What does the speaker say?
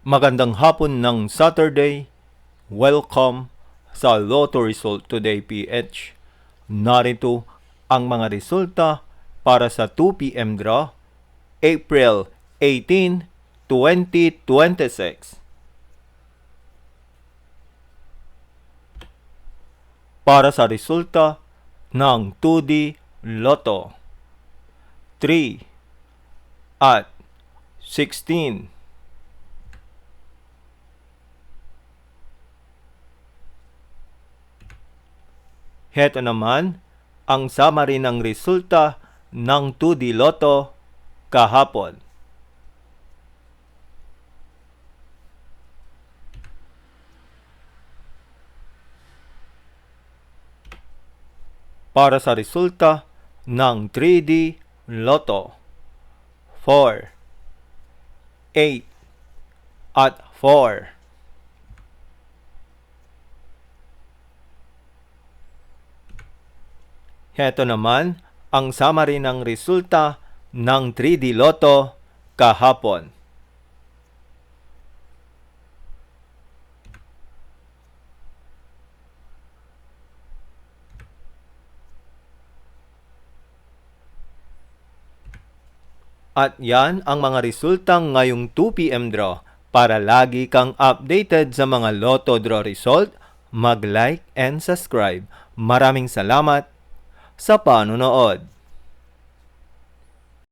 Magandang hapon ng Saturday. Welcome sa Lotto Result Today PH. Narito ang mga resulta para sa 2 p.m. draw, April 18, 2026. Para sa resulta ng 2D Lotto, 3 at 16. Heto naman ang summary ng resulta ng 2D Lotto kahapon. Para sa resulta ng 3D Lotto, 4, 8 at 4. Heto naman ang summary ng resulta ng 3D Lotto kahapon. At yan ang mga resulta ngayong 2 p.m. draw. Para lagi kang updated sa mga Lotto draw result, mag-like and subscribe. Maraming salamat sa panonood.